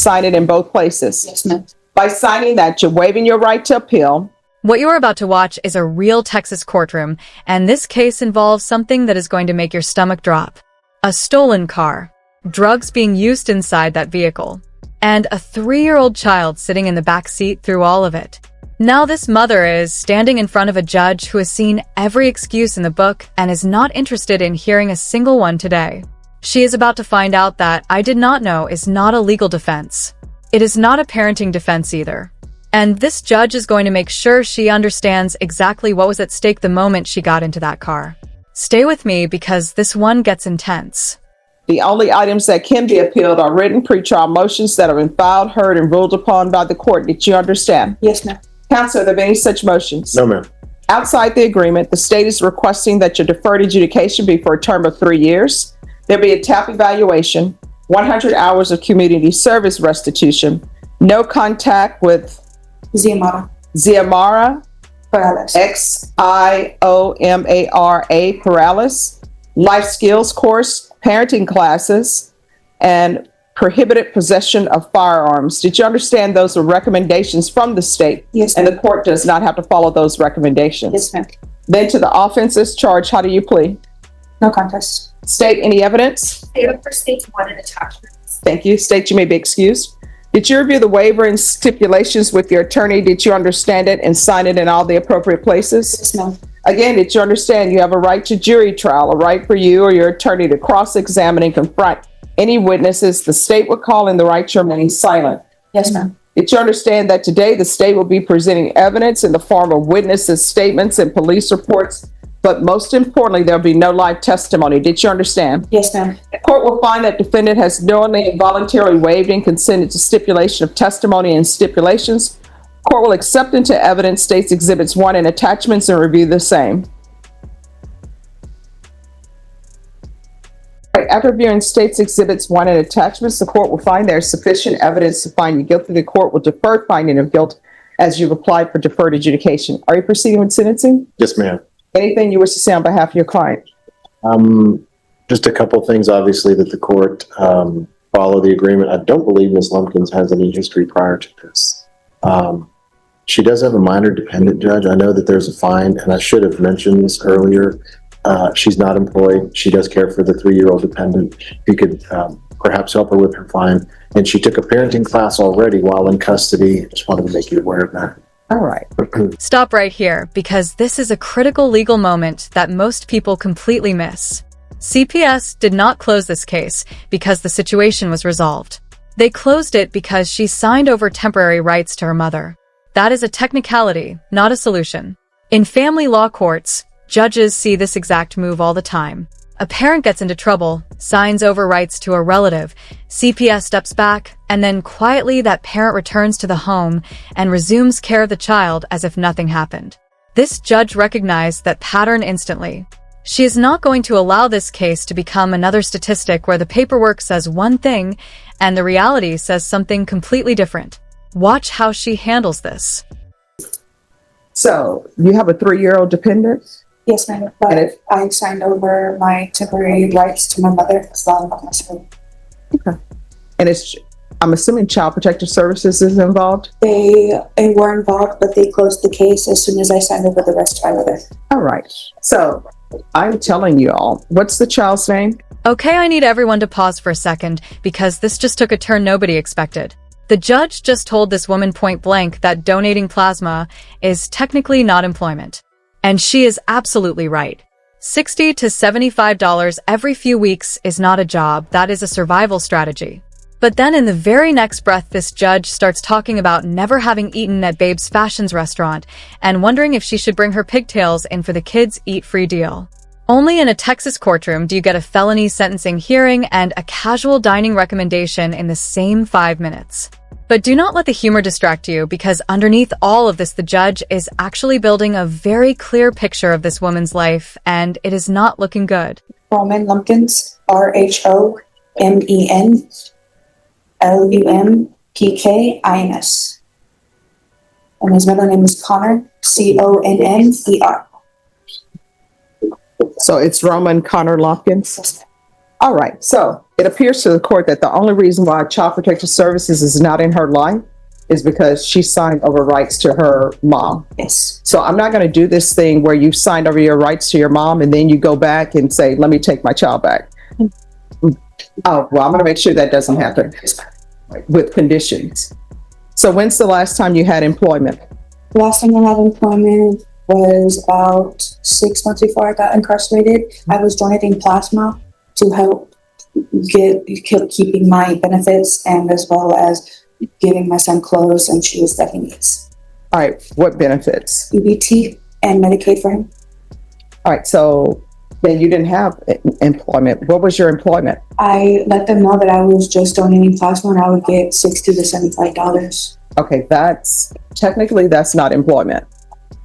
Sign it in both places. Yes, ma'am. By signing that, you're waiving your right to appeal. What you're about to watch is a real Texas courtroom, and this case involves something that is going to make your stomach drop. A stolen car, drugs being used inside that vehicle, and a 3-year-old child sitting in the back seat through all of it. Now this mother is standing in front of a judge who has seen every excuse in the book and is not interested in hearing a single one today. She is about to find out that "I did not know" is not a legal defense. It is not a parenting defense either. And this judge is going to make sure she understands exactly what was at stake the moment she got into that car. Stay with me because this one gets intense. The only items that can be appealed are written pretrial motions that have been filed, heard, and ruled upon by the court. Did you understand? Yes, ma'am. Counsel, are there any such motions? No, ma'am. Outside the agreement, the state is requesting that your deferred adjudication be for a term of 3 years. There be a TAP evaluation, 100 hours of community service restitution, no contact with Xiomara Perales. Xiomara Perales, life skills course, parenting classes, and prohibited possession of firearms. Did you understand those are recommendations from the state? Yes, and ma'am. the court does not have to follow those recommendations. Yes, ma'am. Then to the offenses charged, how do you plead? No contest. State any evidence? For state one and attachments. Thank you. State you may be excused. Did you review the waiver and stipulations with your attorney? Did you understand it and sign it in all the appropriate places? Yes, ma'am. Again, did you understand you have a right to jury trial, a right for you or your attorney to cross-examine and confront any witnesses the state would call in the right to remain silent? Yes, ma'am. Did you understand that today the state will be presenting evidence in the form of witnesses' statements and police reports, but most importantly, there'll be no live testimony? Did you understand? Yes, ma'am. The court will find that defendant has knowingly and voluntarily waived and consented to stipulation of testimony and stipulations. Court will accept into evidence states exhibits 1 and attachments and review the same. After reviewing states exhibits 1 and attachments, the court will find there is sufficient evidence to find you guilty. The court will defer finding of guilt as you've applied for deferred adjudication. Are you proceeding with sentencing? Yes, ma'am. Anything you wish to say on behalf of your client? Just a couple things, obviously, that the court follow the agreement. I don't believe Ms. Lumpkins has any history prior to this. She does have a minor dependent, Judge. I know that there's a fine, and I should have mentioned this earlier. She's not employed. She does care for the 3-year-old dependent. You could perhaps help her with her fine. And she took a parenting class already while in custody. Just wanted to make you aware of that. All right. Stop right here, because this is a critical legal moment that most people completely miss. CPS did not close this case because the situation was resolved. They closed it because she signed over temporary rights to her mother. That is a technicality, not a solution. In family law courts, judges see this exact move all the time. A parent gets into trouble, signs over rights to a relative, CPS steps back, and then quietly that parent returns to the home and resumes care of the child as if nothing happened. This judge recognized that pattern instantly. She is not going to allow this case to become another statistic where the paperwork says one thing and the reality says something completely different. Watch how she handles this. So you have a 3-year-old dependent? Yes, ma'am. But I signed over my temporary rights to my mother as long as myself. Okay. And I'm assuming Child Protective Services is involved? They were involved, but they closed the case as soon as I signed over the rest of my mother. All right. So I'm telling you all, what's the child's name? Okay, I need everyone to pause for a second because this just took a turn nobody expected. The judge just told this woman point blank that donating plasma is technically not employment. And she is absolutely right. $60 to $75 every few weeks is not a job, that is a survival strategy. But then in the very next breath, this judge starts talking about never having eaten at Babe's Fashions restaurant and wondering if she should bring her pigtails in for the kids' eat-free deal. Only in a Texas courtroom do you get a felony sentencing hearing and a casual dining recommendation in the same 5 minutes. But do not let the humor distract you, because underneath all of this, the judge is actually building a very clear picture of this woman's life, and it is not looking good. Roman Lumpkins, RHOMENLUMPKINS. And his middle name is Connor, CONNER. So it's Roman Connor Lumpkins? All right, so it appears to the court that the only reason why Child Protective Services is not in her life is because she signed over rights to her mom. Yes. So I'm not going to do this thing where you signed over your rights to your mom and then you go back and say, let me take my child back. Oh, well, I'm going to make sure that doesn't happen with conditions. So when's the last time you had employment? Last time I had employment was about 6 months before I got incarcerated. I was donating plasma to help keep keeping my benefits and as well as giving my son clothes and shoes that he needs. All right, what benefits? EBT and Medicaid for him. All right, so then you didn't have employment. What was your employment? I let them know that I was just donating plasma and I would get $60 to $75. Okay, that's technically that's not employment.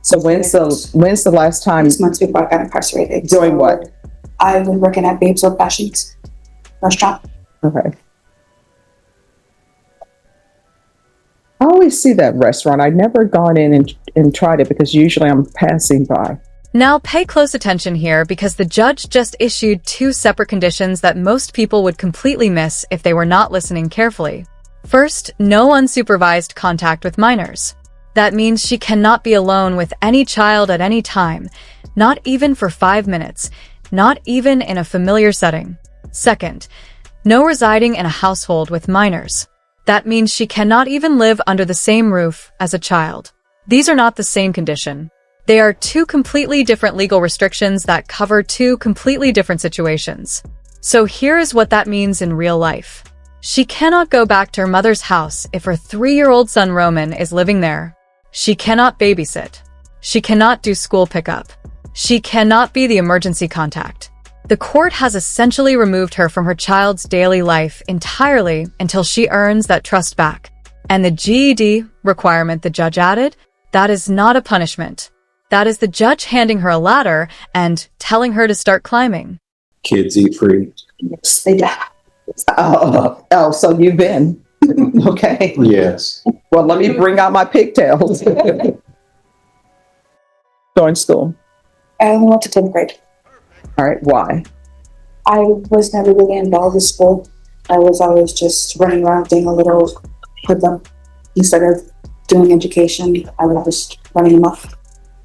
So when's the last time 6 months before I got incarcerated. doing what? I was working at Babes Old Fashions restaurant. Okay. I always see that restaurant. I've never gone in and tried it because usually I'm passing by. Now pay close attention here because the judge just issued two separate conditions that most people would completely miss if they were not listening carefully. First, no unsupervised contact with minors. That means she cannot be alone with any child at any time, not even for 5 minutes, not even in a familiar setting. Second, no residing in a household with minors. That means she cannot even live under the same roof as a child. These are not the same condition. They are two completely different legal restrictions that cover two completely different situations. So here is what that means in real life. She cannot go back to her mother's house if her 3-year-old son Roman is living there. She cannot babysit. She cannot do school pickup. She cannot be the emergency contact. The court has essentially removed her from her child's daily life entirely until she earns that trust back. And the GED requirement the judge added, that is not a punishment. That is the judge handing her a ladder and telling her to start climbing. Kids eat free. Yes, they do. Oh, so you've been. Okay. Yes. Well, let me bring out my pigtails. Going school. I only went to 10th grade. All right, why? I was never really involved with school. I was always just running around being a little hoodlum. Instead of doing education, I was just running them off.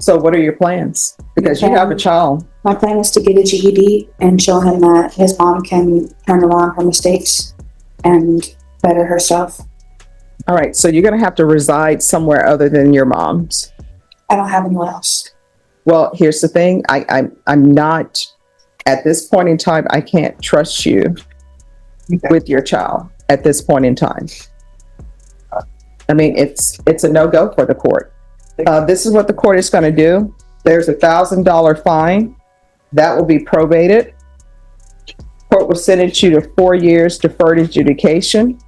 So what are your plans? Because you have a child. My plan is to get a GED and show him that his mom can turn around her mistakes and better herself. All right, so you're going to have to reside somewhere other than your mom's. I don't have anyone else. Well, here's the thing. I'm not, at this point in time, I can't trust you with your child at this point in time. I mean, it's a no-go for the court. This is what the court is going to do. There's $1,000 fine. That will be probated. Court will sentence you to 4 years deferred adjudication.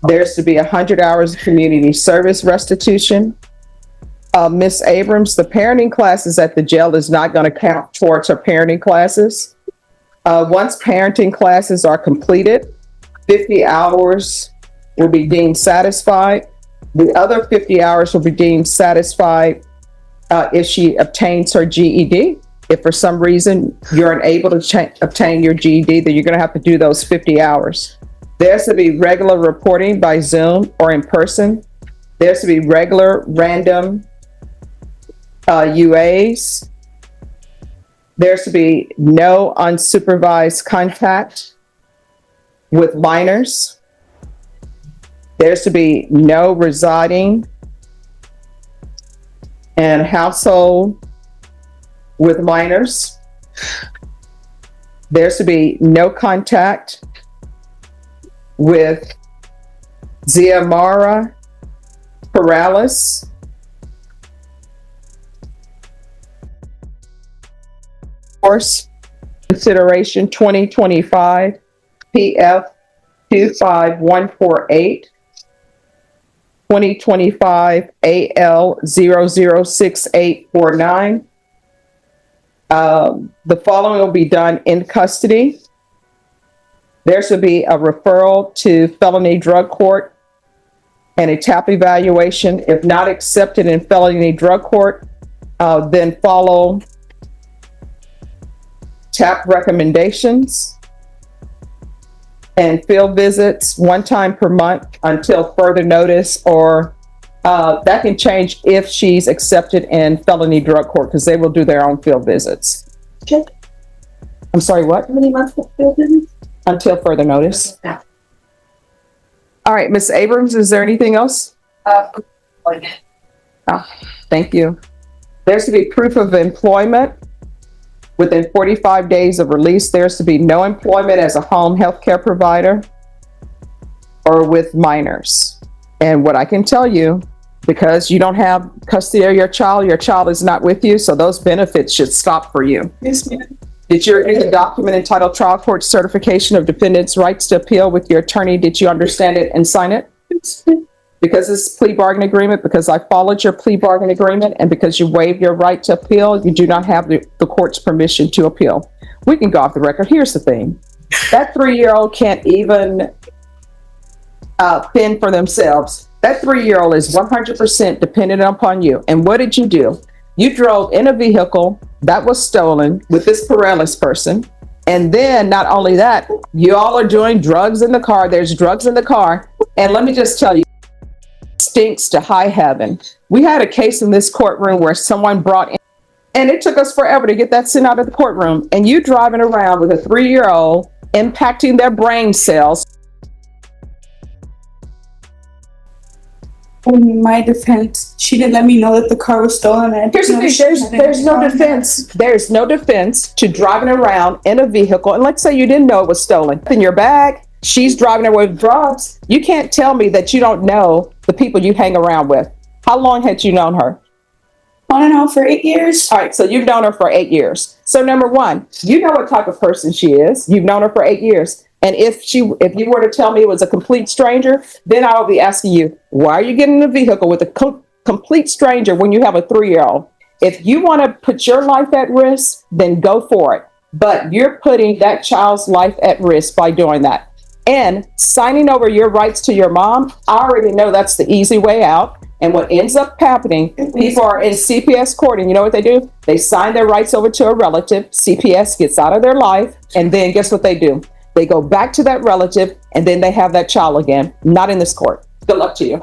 There's to be 100 hours of community service restitution. Ms. Abrams, the parenting classes at the jail is not going to count towards her parenting classes. Once parenting classes are completed, 50 hours will be deemed satisfied. The other 50 hours will be deemed satisfied if she obtains her GED. If for some reason you're unable to obtain your GED, then you're going to have to do those 50 hours. There's to be regular reporting by Zoom or in person. There's to be regular random UAs. There's to be no unsupervised contact with minors. There's to be no residing in household with minors. There's to be no contact with Xiomara Perales. Course consideration 2025 PF 25148. 2025 AL 006849. The following will be done in custody. There should be a referral to felony drug court and a TAP evaluation. If not accepted in felony drug court, then follow TAP recommendations, and field visits one time per month until further notice, or that can change if she's accepted in felony drug court, because they will do their own field visits. Check. I'm sorry, what? How many months for field visits? Until further notice. Yeah. All right, Ms. Abrams, is there anything else? Thank you. There's to be proof of employment within 45 days of release. There's to be no employment as a home health care provider or with minors. And what I can tell you, because you don't have custody of your child is not with you, so those benefits should stop for you. Yes, ma'am. Did you read the document entitled Trial Court Certification of Defendant's Rights to Appeal with your attorney? Did you understand it and sign it? Because it's plea bargain agreement, because I followed your plea bargain agreement, and because you waived your right to appeal, you do not have the court's permission to appeal. We can go off the record. Here's the thing. That 3-year-old can't even fend for themselves. That 3-year-old is 100% dependent upon you. And what did you do? You drove in a vehicle that was stolen with this Perales person. And then not only that, you all are doing drugs in the car. There's drugs in the car. And let me just tell you, stinks to high heaven. We had a case in this courtroom where someone brought in, and it took us forever to get that sent out of the courtroom. And you driving around with a 3-year-old, impacting their brain cells. In my defense, she didn't let me know that the car was stolen. And Here's the thing, there's no defense. There's no defense to driving around in a vehicle. And let's say you didn't know it was stolen. In your bag, she's driving away with drugs. You can't tell me that you don't know the people you hang around with. How long had you known her? On and off for 8 years. All right, so you've known her for 8 years. So number one, you know what type of person she is. You've known her for 8 years. And if you were to tell me it was a complete stranger, then I would be asking you, why are you getting in a vehicle with a complete stranger when you have a 3-year-old? If you want to put your life at risk, then go for it. But you're putting that child's life at risk by doing that. And signing over your rights to your mom, I already know that's the easy way out. And what ends up happening, people are in CPS court, and you know what they do? They sign their rights over to a relative. CPS gets out of their life, and then guess what they do? They go back to that relative, and then they have that child again. Not in this court. Good luck to you.